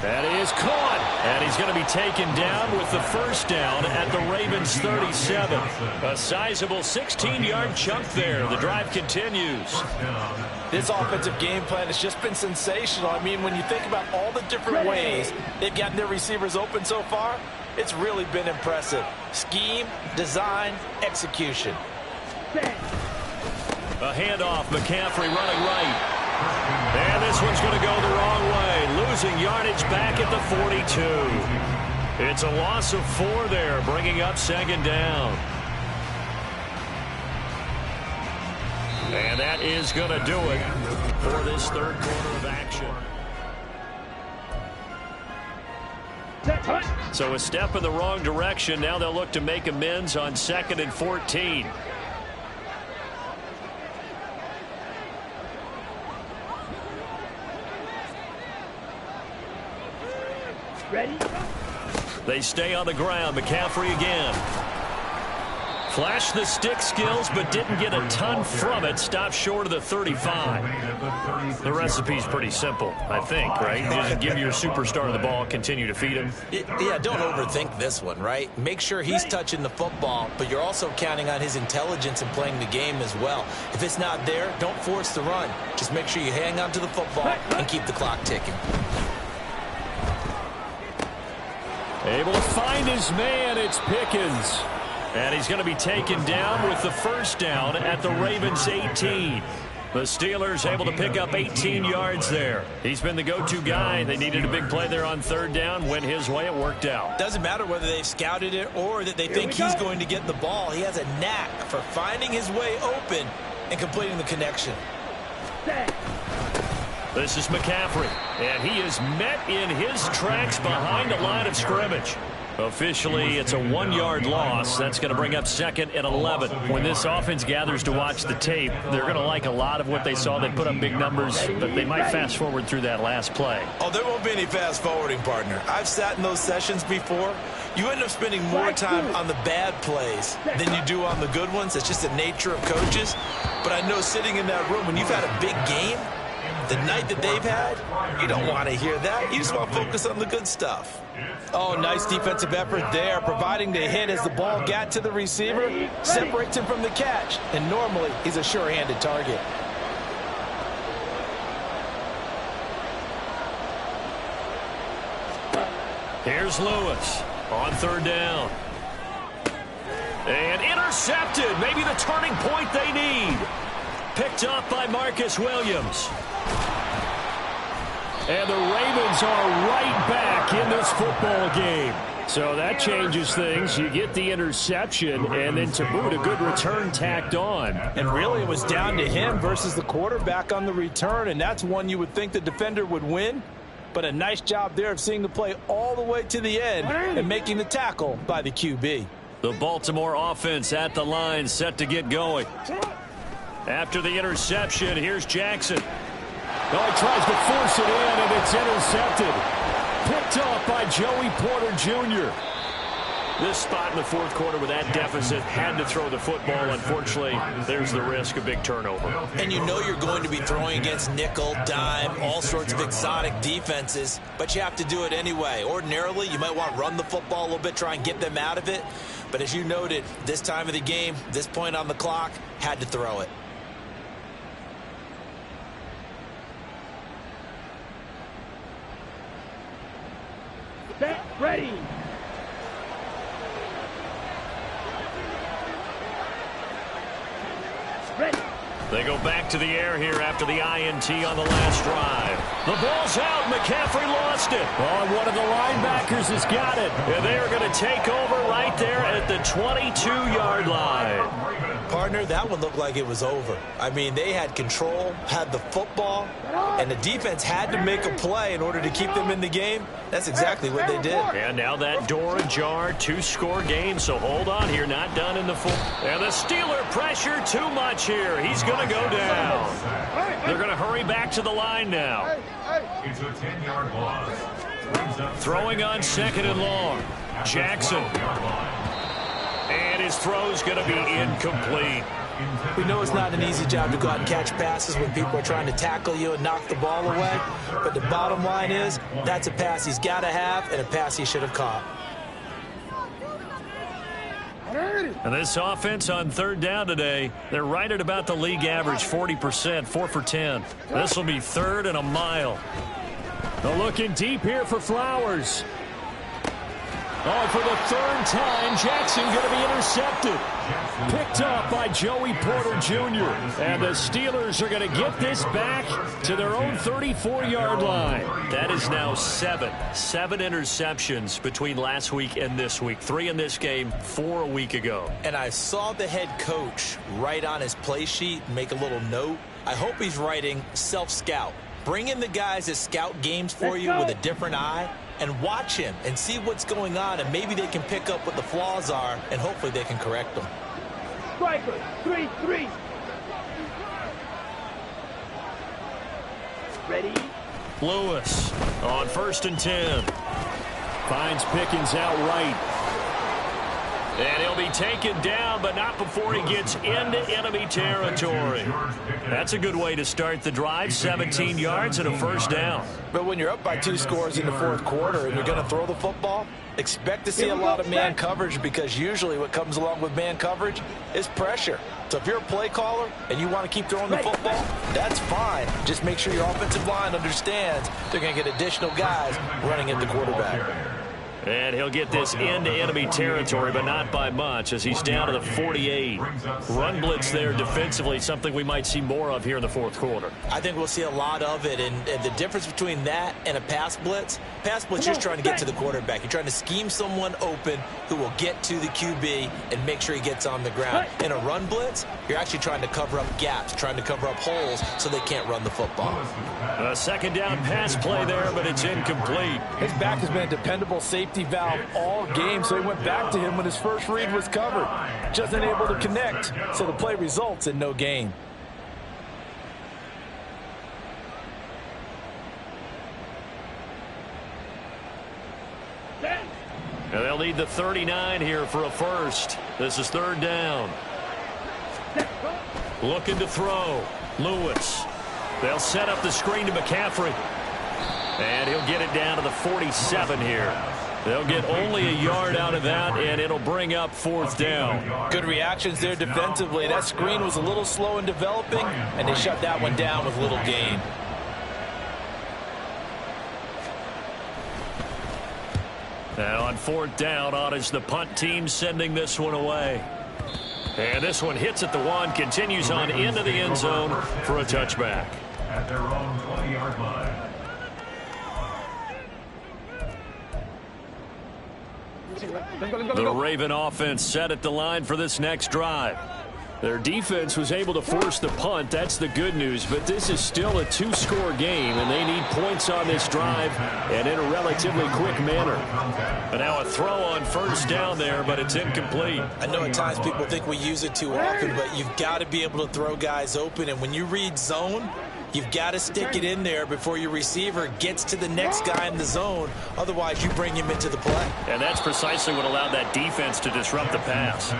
Speaker 2: That is caught, and he's going to be taken down with the first down at the Ravens 37. A sizable 16-yard chunk there. The drive continues.
Speaker 3: This offensive game plan has just been sensational. I mean, when you think about all the different ways they've gotten their receivers open so far, it's really been impressive. Scheme, design, execution.
Speaker 2: A handoff, McCaffrey running right. And this one's going to go the wrong way, losing yardage back at the 42. It's a loss of 4 there, bringing up 2nd down. And that is going to do it for this 3rd quarter of action. So a step in the wrong direction. Now they'll look to make amends on 2nd and 14.
Speaker 7: Ready?
Speaker 2: They stay on the ground. McCaffrey again. Flashed the stick skills, but didn't get a ton from it. Stopped short of the 35. The recipe's pretty simple, I think, right? Just give your superstar the ball, continue to feed him.
Speaker 6: Yeah, don't overthink this one, right? Make sure he's touching the football, but you're also counting on his intelligence in playing the game as well. If it's not there, don't force the run. Just make sure you hang on to the football and keep the clock ticking.
Speaker 2: Able to find his man, it's Pickens. And he's going to be taken down with the first down at the Ravens 18. The Steelers able to pick up 18 yards there. He's been the go-to guy. They needed a big play there on 3rd down. Went his way, it worked out.
Speaker 6: Doesn't matter whether they've scouted it or that they think he's going to get the ball. He has a knack for finding his way open and completing the connection.
Speaker 2: This is McCaffrey, and he is met in his tracks behind the line of scrimmage. Officially, it's a 1-yard loss. That's going to bring up 2nd and 11. When this offense gathers to watch the tape, they're going to like a lot of what they saw. They put up big numbers, but they might fast forward through that last play.
Speaker 6: Oh, there won't be any fast forwarding, partner. I've sat in those sessions before. You end up spending more time on the bad plays than you do on the good ones. It's just the nature of coaches. But I know sitting in that room, when you've had a big game, the night that they've had, you don't want to hear that. You just want to focus on the good stuff.
Speaker 3: Oh, nice defensive effort there, providing the hit as the ball got to the receiver, separates him from the catch, and normally he's a sure-handed target.
Speaker 2: Here's Lewis on 3rd down. And intercepted, maybe the turning point they need. Picked up by Marcus Williams. And the Ravens are right back in this football game. So that changes things. You get the interception, and then to boot, a good return tacked on.
Speaker 3: And really, it was down to him versus the quarterback on the return, and that's one you would think the defender would win. But a nice job there of seeing the play all the way to the end and making the tackle by the QB.
Speaker 2: The Baltimore offense at the line, set to get going. After the interception, here's Jackson. Oh, he tries to force it in, and it's intercepted. Picked off by Joey Porter Jr. This spot in the fourth quarter with that deficit, had to throw the football. Unfortunately, there's the risk of big turnover.
Speaker 6: And you know you're going to be throwing against nickel, dime, all sorts of exotic defenses, but you have to do it anyway. Ordinarily, you might want to run the football a little bit, try and get them out of it. But as you noted, this time of the game, this point on the clock, had to throw it.
Speaker 7: Set, ready. Ready.
Speaker 2: They go back to the air here after the INT on the last drive. The ball's out. McCaffrey lost it. Oh, and one of the linebackers has got it. And they are going to take over right there at the 22-yard line.
Speaker 6: Partner, that one looked like it was over. I mean, they had control, had the football, and the defense had to make a play in order to keep them in the game. That's exactly what they did.
Speaker 2: And now that door ajar, 2-score game, so hold on here, not done in the fourth. And the Steeler pressure too much here. He's going to go down. They're going to hurry back to the line now.
Speaker 5: It's a 10-yard loss.
Speaker 2: Throwing on 2nd and long. Jackson. And his throw's going to be incomplete.
Speaker 6: We know it's not an easy job to go out and catch passes when people are trying to tackle you and knock the ball away. But the bottom line is, that's a pass he's got to have and a pass he should have caught.
Speaker 2: And this offense on 3rd down today, they're right at about the league average, 40%, 4 for 10. This will be 3rd and a mile. They're looking deep here for Flowers. Oh, for the 3rd time, Jackson going to be intercepted. Picked up by Joey Porter Jr. And the Steelers are going to get this back to their own 34-yard line. That is now 7 interceptions between last week and this week. 3 in this game, 4 a week ago.
Speaker 6: And I saw the head coach write on his play sheet, make a little note. I hope he's writing self-scout. Bring in the guys that scout games for you with a different eye and watch him and see what's going on, and maybe they can pick up what the flaws are, and hopefully they can correct them.
Speaker 7: Striker, 3-3. Ready.
Speaker 2: Lewis on 1st and 10. Finds Pickens out right. And he'll be taken down, but not before he gets into enemy territory. That's a good way to start the drive, 17 yards and a 1st down.
Speaker 4: But when you're up by 2 scores in the fourth quarter and you're going to throw the football, expect to see a lot of man coverage, because usually what comes along with man coverage is pressure. So if you're a play caller and you want to keep throwing the football, that's fine. Just make sure your offensive line understands they're going to get additional guys running at the quarterback.
Speaker 2: And he'll get this into enemy territory, but not by much, as he's down to the 48. Run blitz there defensively, something we might see more of here in the fourth quarter.
Speaker 6: I think we'll see a lot of it, and the difference between that and a pass blitz, you're just trying to get to the quarterback. You're trying to scheme someone open who will get to the QB and make sure he gets on the ground. In a run blitz, you're actually trying to cover up gaps, trying to cover up holes so they can't run the football.
Speaker 2: A 2nd down pass play there, but it's incomplete.
Speaker 4: His back has been a dependable safety valve all game, so he went back to him when his first read was covered. Just unable to connect, so the play results in no gain.
Speaker 2: And they'll need the 39 here for a 1st. This is 3rd down. Looking to throw. Lewis. They'll set up the screen to McCaffrey. And he'll get it down to the 47 here. They'll get only a yard out of that, and it'll bring up 4th down.
Speaker 4: Good reactions there defensively. That screen was a little slow in developing, and they shut that one down with little gain.
Speaker 2: Now on 4th down, on is the punt team sending this one away. And this one hits at the 1, continues on into the end zone for a touchback.
Speaker 5: At their own 20-yard line.
Speaker 2: The Raven offense set at the line for this next drive. Their defense was able to force the punt. That's the good news. But this is still a 2-score game, and they need points on this drive and in a relatively quick manner. And now a throw on 1st down there, but it's incomplete.
Speaker 6: I know at times people think we use it too often, but you've got to be able to throw guys open. And when you read zone, You've got to stick it in there before your receiver gets to the next guy in the zone. Otherwise, you bring him into the play.
Speaker 2: And that's precisely what allowed that defense to disrupt the pass.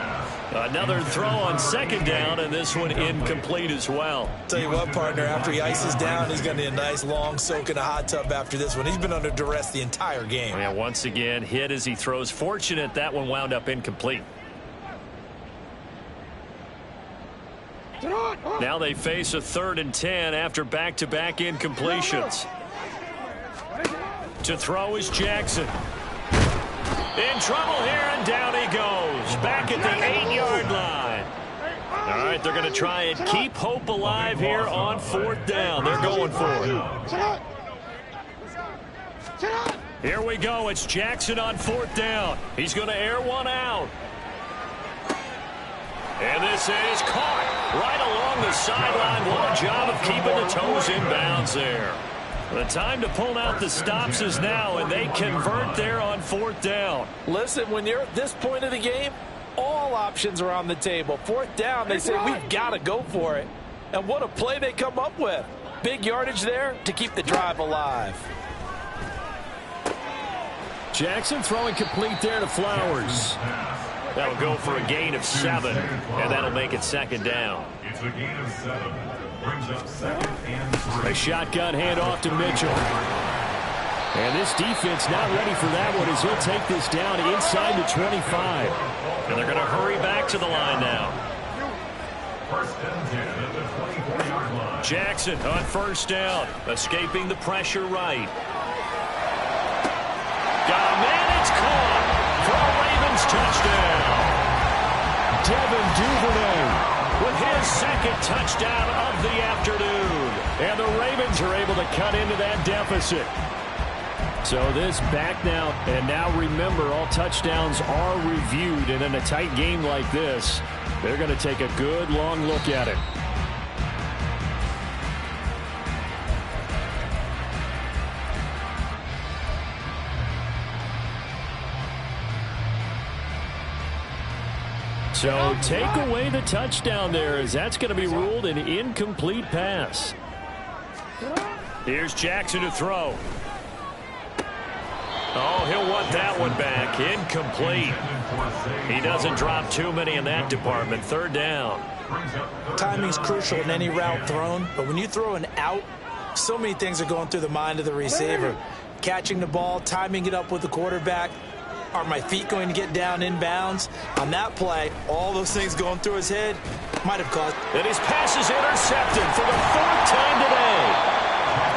Speaker 2: Another throw on second down, and this one incomplete as well.
Speaker 6: Tell you what, partner, after he ices down, he's going to need a nice long soak in a hot tub after this one. He's been under duress the entire game.
Speaker 2: Yeah, once again, hit as he throws. Fortunate that one wound up incomplete. Now they face a 3rd and 10 after back-to-back incompletions. To throw is Jackson. In trouble here, and down he goes. Back at the 8-yard line. All right, they're going to try and keep hope alive here on 4th down. They're going for it. Here we go. It's Jackson on 4th down. He's going to air one out. And this is caught right along the sideline. What a job of keeping the toes in bounds there. The time to pull out the stops is now, and they convert there on 4th down.
Speaker 4: Listen, when you're at this point of the game, all options are on the table. 4th down, they say, we've got to go for it. And what a play they come up with. Big yardage there to keep the drive alive.
Speaker 2: Jackson throwing complete there to Flowers. That'll go for a gain of 7, and that'll make it 2nd down.
Speaker 5: It's a gain of 7. Brings up 2nd and 3.
Speaker 2: A shotgun handoff to Mitchell. And this defense not ready for that one as he'll take this down inside the 25. And they're going to hurry back to the line now.
Speaker 5: 1st and 10 at the 24-yard line.
Speaker 2: Jackson on 1st down, escaping the pressure right. Got a man, it's caught. For a Ravens touchdown. Devin Duvernay with his 2nd touchdown of the afternoon. And the Ravens are able to cut into that deficit. So this back now, and now remember, all touchdowns are reviewed. And in a tight game like this, they're going to take a good long look at it. So take away the touchdown there, as that's going to be ruled an incomplete pass. Here's Jackson to throw. Oh, he'll want that one back. Incomplete. He doesn't drop too many in that department. 3rd down.
Speaker 6: Timing's crucial in any route thrown, but when you throw an out, so many things are going through the mind of the receiver. Catching the ball, timing it up with the quarterback. Are my feet going to get down in bounds? On that play, all those things going through his head might have caused.
Speaker 2: And his pass is intercepted for the 4th time today.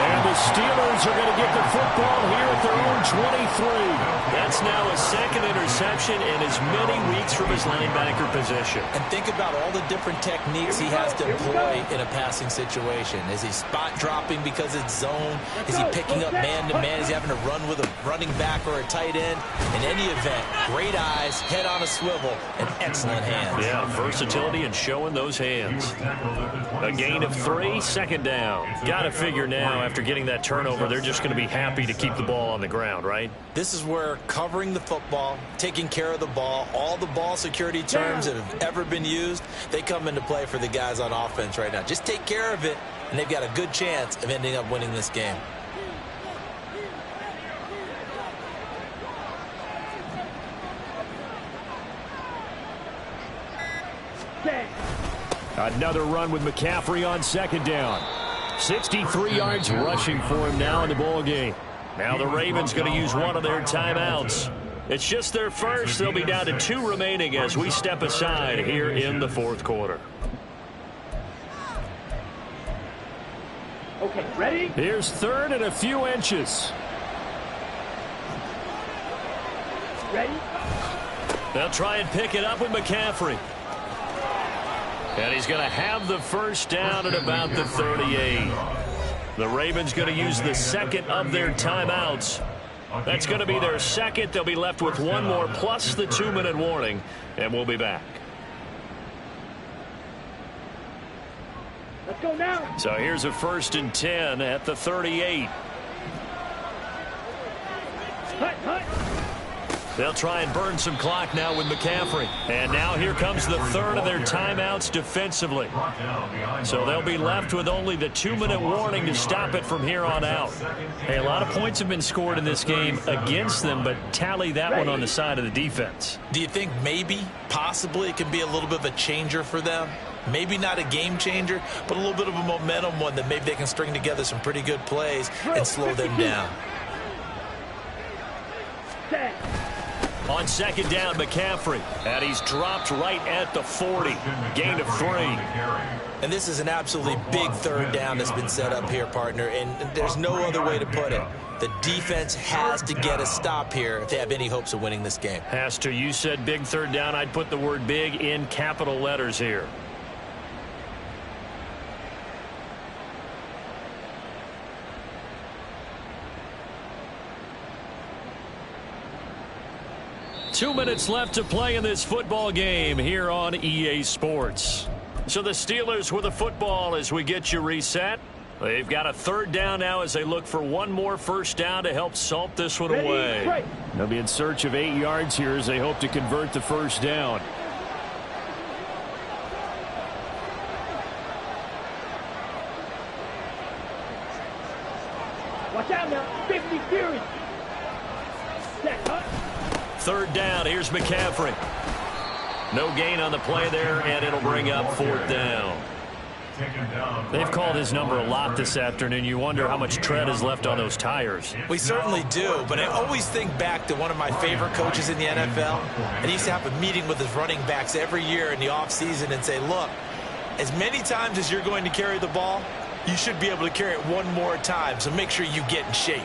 Speaker 2: And the Steelers are going to get the football here at their own 23. That's now a 2nd interception in as many weeks from his linebacker position.
Speaker 6: And think about all the different techniques he has to employ in a passing situation. Is he spot dropping because it's zone? Is he picking up man-to-man? Is he having to run with a running back or a tight end? In any event, great eyes, head on a swivel, and excellent hands.
Speaker 2: Yeah, versatility and showing those hands. A gain of 3, 2nd down. Got to figure now, after getting that turnover, they're just going to be happy to keep the ball on the ground, right?
Speaker 6: This is where covering the football, taking care of the ball, all the ball security terms that have ever been used, they come into play for the guys on offense right now. Just take care of it, and they've got a good chance of ending up winning this game.
Speaker 2: Another run with McCaffrey on 2nd down. 63 yards rushing for him now in the ball game. Now the Ravens going to use one of their timeouts. It's just their first. They'll be down to 2 remaining as we step aside here in the 4th quarter.
Speaker 7: Okay, ready?
Speaker 2: Here's 3rd and a few inches.
Speaker 7: Ready?
Speaker 2: They'll try and pick it up with McCaffrey. And he's going to have the 1st down at about the 38. The Ravens going to use the 2nd of their timeouts. That's going to be their 2nd. They'll be left with 1 more plus the 2-minute warning, and we'll be back.
Speaker 7: Let's go now.
Speaker 2: So here's a 1st and 10 at the 38.
Speaker 7: Hut, hut.
Speaker 1: They'll try and burn some clock now with McCaffrey. And now here comes the third of their timeouts defensively. So they'll be left with only the 2-minute warning to stop it from here on out.
Speaker 2: Hey, a lot of points have been scored in this game against them, but tally that one on the side of the defense.
Speaker 6: Do you think maybe, possibly, it can be a little bit of a changer for them? Maybe not a game changer, but a little bit of a momentum one that maybe they can string together some pretty good plays and slow them down.
Speaker 1: On second down, McCaffrey. And he's dropped right at the 40. Gain of 3.
Speaker 6: And this is an absolutely big third down that's been set up here, partner, and there's no other way to put it. The defense has to get a stop here if they have any hopes of winning this game.
Speaker 2: Has to. You said big third down. I'd put the word big in capital letters here.
Speaker 1: Two minutes left to play in this football game here on EA Sports. So the Steelers with the football as we get you reset. They've got a third down now as they look for one more first down to help salt this one away.
Speaker 2: They'll be in search of 8 yards here as they hope to convert the first down.
Speaker 7: Watch out now. 50 Fury.
Speaker 1: Third down. Here's McCaffrey. No gain on the play there, and it'll bring up fourth down.
Speaker 2: They've called his number a lot this afternoon. You wonder how much tread is left on those tires.
Speaker 6: We certainly do, but I always think back to one of my favorite coaches in the NFL. And he used to have a meeting with his running backs every year in the offseason and say, look, as many times as you're going to carry the ball, you should be able to carry it one more time, so make sure you get in shape.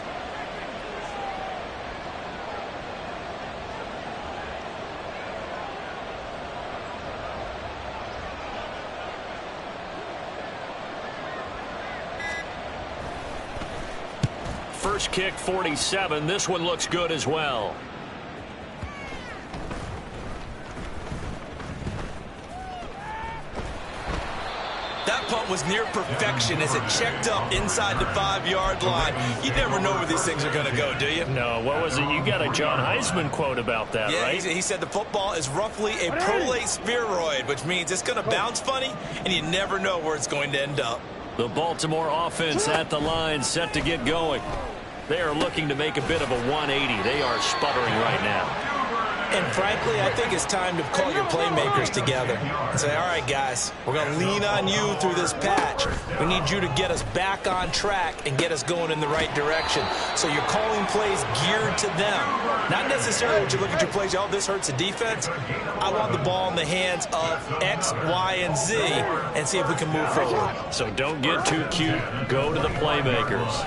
Speaker 1: First kick, 47. This one looks good as well.
Speaker 6: That punt was near perfection as it checked up inside the 5-yard line. You never know where these things are going to go, do you?
Speaker 2: No, what was it? You got a John Heisman quote about that,
Speaker 6: yeah,
Speaker 2: right?
Speaker 6: He said the football is roughly a prolate spheroid, which means it's going to bounce funny, and you never know where it's going to end up.
Speaker 1: The Baltimore offense at the line, set to get going. They are looking to make a bit of a 180. They are sputtering right now.
Speaker 6: And frankly, I think it's time to call your playmakers together and say, all right, guys, we're going to lean on you through this patch. We need you to get us back on track and get us going in the right direction. So you're calling plays geared to them. Not necessarily that you look at your plays, oh, this hurts the defense. I want the ball in the hands of X, Y, and Z and see if we can move forward.
Speaker 1: So don't get too cute. Go to the playmakers.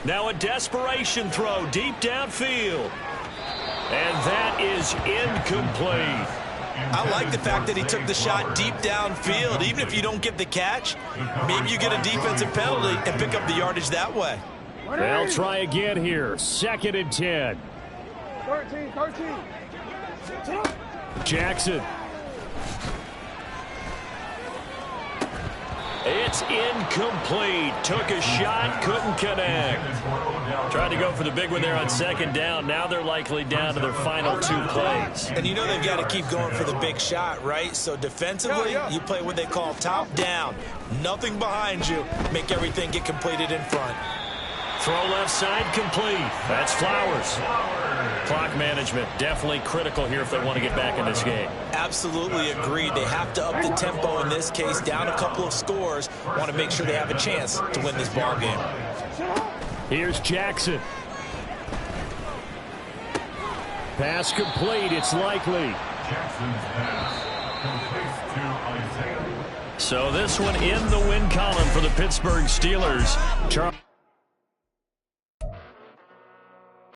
Speaker 1: Now a desperation throw deep downfield. And that is incomplete.
Speaker 6: I like the fact that he took the shot deep downfield. Even if you don't get the catch, maybe you get a defensive penalty and pick up the yardage that way.
Speaker 2: They'll try again here. 2nd and 10.
Speaker 7: 13.
Speaker 2: Jackson.
Speaker 1: It's incomplete. Took a shot, couldn't connect. Tried to go for the big one there on second down. Now they're likely down to their final 2 plays.
Speaker 6: And you know they've got to keep going for the big shot, right? So defensively, you play what they call top down. Nothing behind you. Make everything get completed in front.
Speaker 1: Throw left side complete. That's Flowers.
Speaker 2: Clock management definitely critical here if they want to get back in this game.
Speaker 6: Absolutely agreed. They have to up the tempo in this case, down a couple of scores. Want to make sure they have a chance to win this ball game.
Speaker 2: Here's Jackson. Pass complete. It's likely.
Speaker 5: Jackson's pass completes to Isaiah.
Speaker 1: So this one in the win column for the Pittsburgh Steelers.